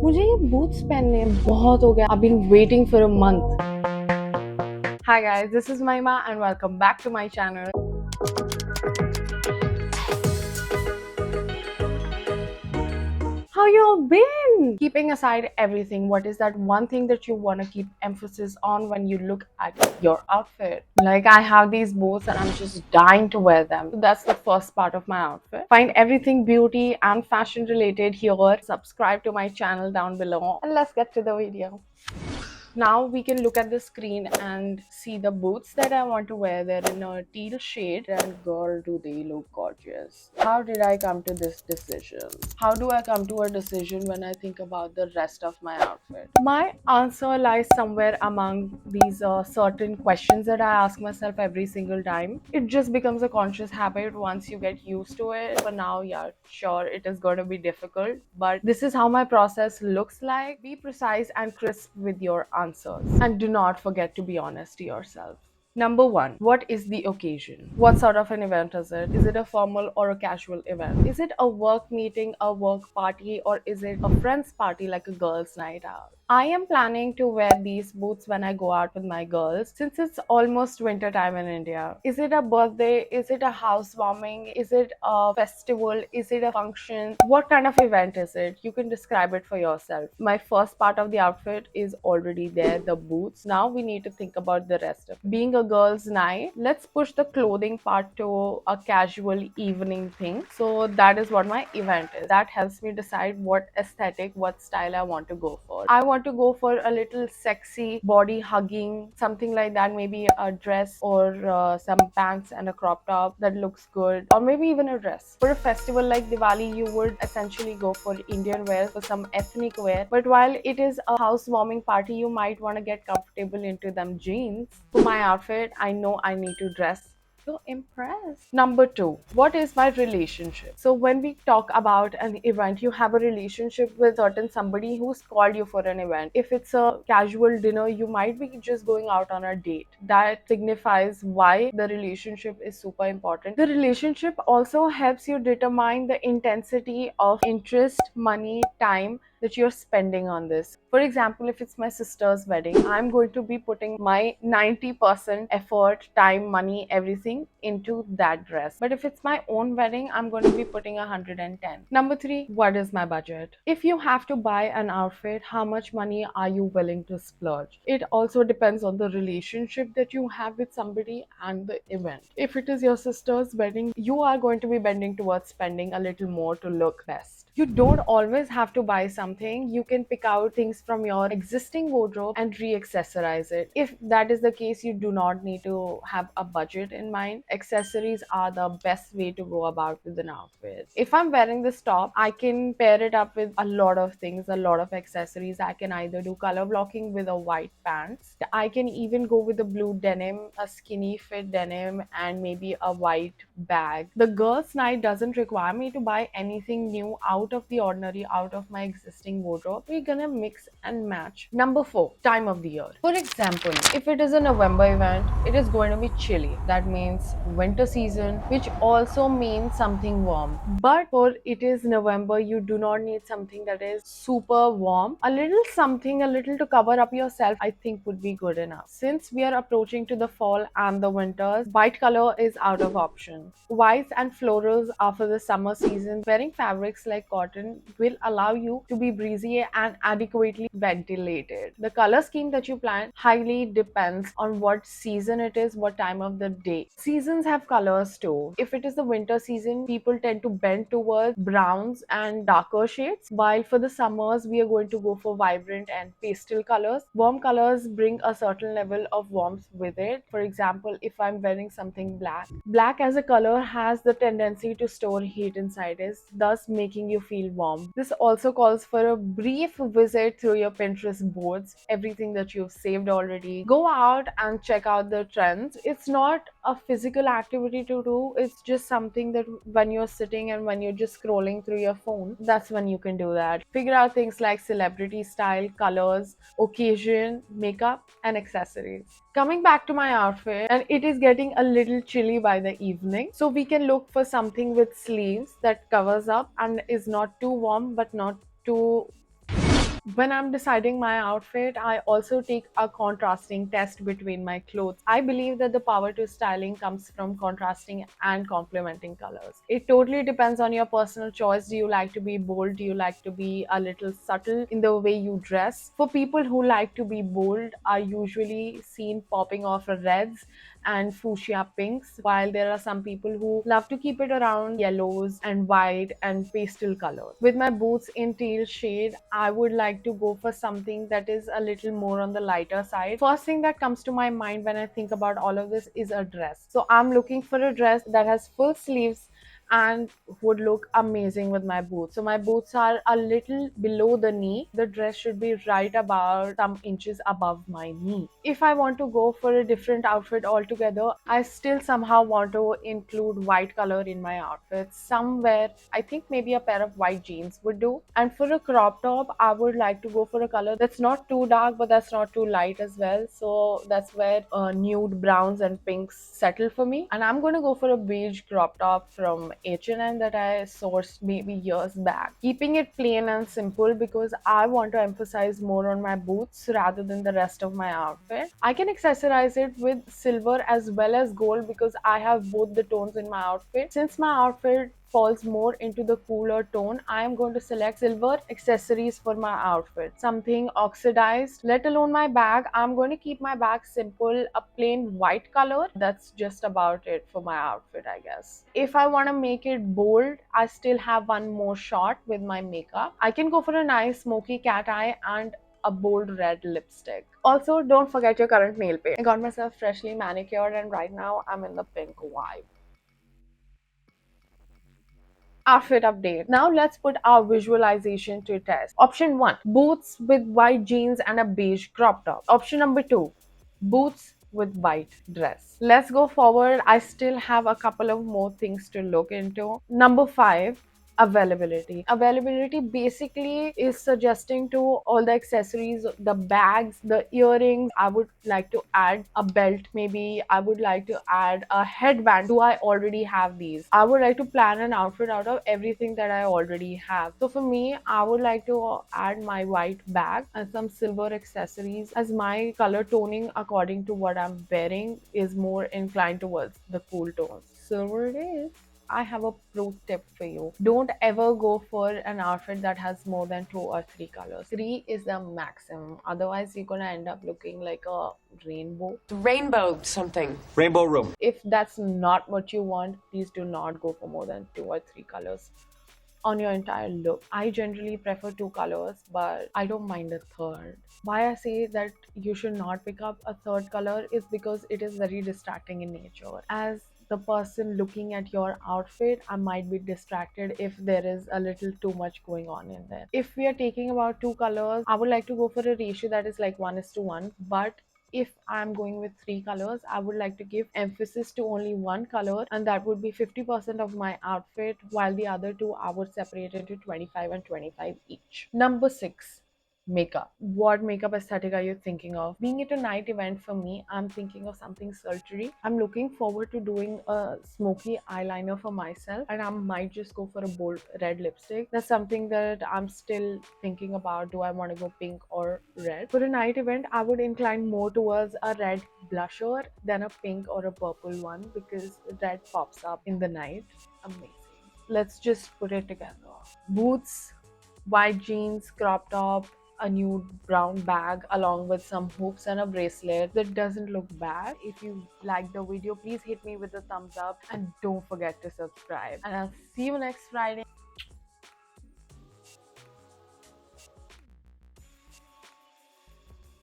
मुझे ये बूट्स पहनने बहुत हो गया. I've been waiting for a month. Hi guys, this is Maima and welcome back to my channel. How you been? Keeping aside everything, what is that one thing that you want to keep emphasis on when you look at your outfit? Like I have these boots and I'm just dying to wear them. So that's the first part of my outfit. Find everything beauty and fashion related here. Subscribe to my channel down below and let's get to the video. Now we can look at the screen and see the boots that I want to wear. They're in a teal shade and girl do they look gorgeous. How did I come to this decision? How do I come to a decision when I think about the rest of my outfit? My answer lies somewhere among these certain questions that I ask myself every single time. It just becomes a conscious habit once you get used to it. For now, yeah, sure, it is going to be difficult, but this is how my process looks like. Be precise and crisp with your answers, and do not forget to be honest to yourself. Number one, what is the occasion? What sort of an event is it? Is it a formal or a casual event? Is it a work meeting, a work party, or is it a friend's party like a girls' night out? I am planning to wear these boots when I go out with my girls since it's almost winter time in India. Is it a birthday? Is it a housewarming? Is it a festival? Is it a function? What kind of event is it? You can describe it for yourself. My first part of the outfit is already there, the boots. Now we need to think about the rest of it. Being a girl's night, let's push the clothing part to a casual evening thing. So that is what my event is. That helps me decide what aesthetic, what style I want to go for. I want to go for a little sexy, body hugging, something like that. Maybe a dress or some pants and a crop top that looks good, or maybe even a dress. For a festival like Diwali, you would essentially go for Indian wear, for some ethnic wear. But while it is a housewarming party, you might want to get comfortable into them jeans. For my outfit, I know I need to dress to impress. Number two, what is my relationship? So when we talk about an event, you have a relationship with certain somebody who's called you for an event. If it's a casual dinner, you might be just going out on a date. That signifies why the relationship is super important. The relationship also helps you determine the intensity of interest, money, time that you're spending on this. For example, if it's my sister's wedding, I'm going to be putting my 90% effort, time, money, everything into that dress. But if it's my own wedding, I'm going to be putting 110. Number three, what is my budget? If you have to buy an outfit, how much money are you willing to splurge? It also depends on the relationship that you have with somebody and the event. If it is your sister's wedding, you are going to be bending towards spending a little more to look best. You don't always have to buy something. You can pick out things from your existing wardrobe and re-accessorize it. If that is the case, you do not need to have a budget in mind. Accessories are the best way to go about with an outfit. If I'm wearing this top, I can pair it up with a lot of things, a lot of accessories. I can either do color blocking with a white pants. I can even go with a blue denim, a skinny fit denim, and maybe a white bag. The girls' night doesn't require me to buy anything new out of the ordinary, out of my existing wardrobe. We're gonna mix and match. Number four, time of the year. For example, if it is a November event, it is going to be chilly. That means winter season, which also means something warm. But for it is November, you do not need something that is super warm. A little something, a little to cover up yourself, I think would be good enough. Since we are approaching to the fall and the winters, white color is out of option. Whites and florals are for the summer season. Wearing fabrics like cotton will allow you to be breezy and adequately ventilated. The color scheme that you plan highly depends on what season it is, what time of the day. Seasons have colors too. If it is the winter season, people tend to bend towards browns and darker shades, while for the summers, we are going to go for vibrant and pastel colors. Warm colors bring a certain level of warmth with it. For example, if I'm wearing something black as a color has the tendency to store heat inside it, thus making you feel warm. This also calls for a brief visit through your Pinterest boards, everything that you've saved already. Go out and check out the trends. It's not a physical activity to do, it's just something that when you're sitting and when you're just scrolling through your phone, that's when you can do that. Figure out things like celebrity style, colors, occasion, makeup, and accessories. Coming back to my outfit, and it is getting a little chilly by the evening, so we can look for something with sleeves that covers up and is not too warm but not too When I'm deciding my outfit, I also take a contrasting test between my clothes. I believe that the power to styling comes from contrasting and complementing colors. It totally depends on your personal choice. Do you like to be bold? Do you like to be a little subtle in the way you dress? For people who like to be bold, are usually seen popping off reds and fuchsia pinks, while there are some people who love to keep it around yellows and white and pastel colors. With my boots in teal shade, I would like to go for something that is a little more on the lighter side. First thing that comes to my mind when I think about all of this is a dress. So I'm looking for a dress that has full sleeves and would look amazing with my boots. So my boots are a little below the knee. The dress should be right about some inches above my knee. If I want to go for a different outfit altogether, I still somehow want to include white color in my outfit. Somewhere, I think maybe a pair of white jeans would do. And for a crop top, I would like to go for a color that's not too dark, but that's not too light as well. So that's where nude browns and pinks settle for me. And I'm going to go for a beige crop top from H&M that I sourced maybe years back, keeping it plain and simple because I want to emphasize more on my boots rather than the rest of my outfit. I can accessorize it with silver as well as gold because I have both the tones in my outfit. Since my outfit falls more into the cooler tone, I am going to select silver accessories for my outfit. Something oxidized, let alone my bag. I'm going to keep my bag simple, a plain white color. That's just about it for my outfit, I guess. If I want to make it bold, I still have one more shot with my makeup. I can go for a nice smoky cat eye and a bold red lipstick. Also, don't forget your current nail paint. I got myself freshly manicured and right now I'm in the pink vibe. Outfit update. Now let's put our visualization to test. Option 1, boots with white jeans and a beige crop top. Option number 2, boots with white dress. Let's go forward. I still have a couple of more things to look into. Number 5, availability. Availability basically is suggesting to all the accessories, the bags, the earrings. I would like to add a belt, maybe I would like to add a headband. Do I already have these? I would like to plan an outfit out of everything that I already have. So for me, I would like to add my white bag and some silver accessories, as my color toning according to what I'm wearing is more inclined towards the cool tones. Silver it is. I have a pro tip for you. Don't ever go for an outfit that has more than 2 or 3 colors. 3 is the maximum. Otherwise, you're gonna end up looking like a rainbow. Rainbow something. Rainbow room. If that's not what you want, please do not go for more than 2 or 3 colors on your entire look. I generally prefer 2 colors, but I don't mind a third. Why I say that you should not pick up a third color is because it is very distracting in nature. As the person looking at your outfit, I might be distracted if there is a little too much going on in there. If we are taking about 2 colors, I would like to go for a ratio that is like 1:1, but if I'm going with 3 colors, I would like to give emphasis to only one color, and that would be 50% of my outfit, while the other two I would separate into 25 and 25 each. Number 6, makeup. What makeup aesthetic are you thinking of? Being it a night event for me, I'm thinking of something sultry. I'm looking forward to doing a smoky eyeliner for myself, and I might just go for a bold red lipstick. That's something that I'm still thinking about. Do I want to go pink or red? For a night event, I would incline more towards a red blusher than a pink or a purple one because red pops up in the night. Amazing. Let's just put it together. Boots, white jeans, crop top, a nude brown bag along with some hoops and a bracelet. That doesn't look bad. If you like the video, please hit me with a thumbs up and don't forget to subscribe. And I'll see you next Friday.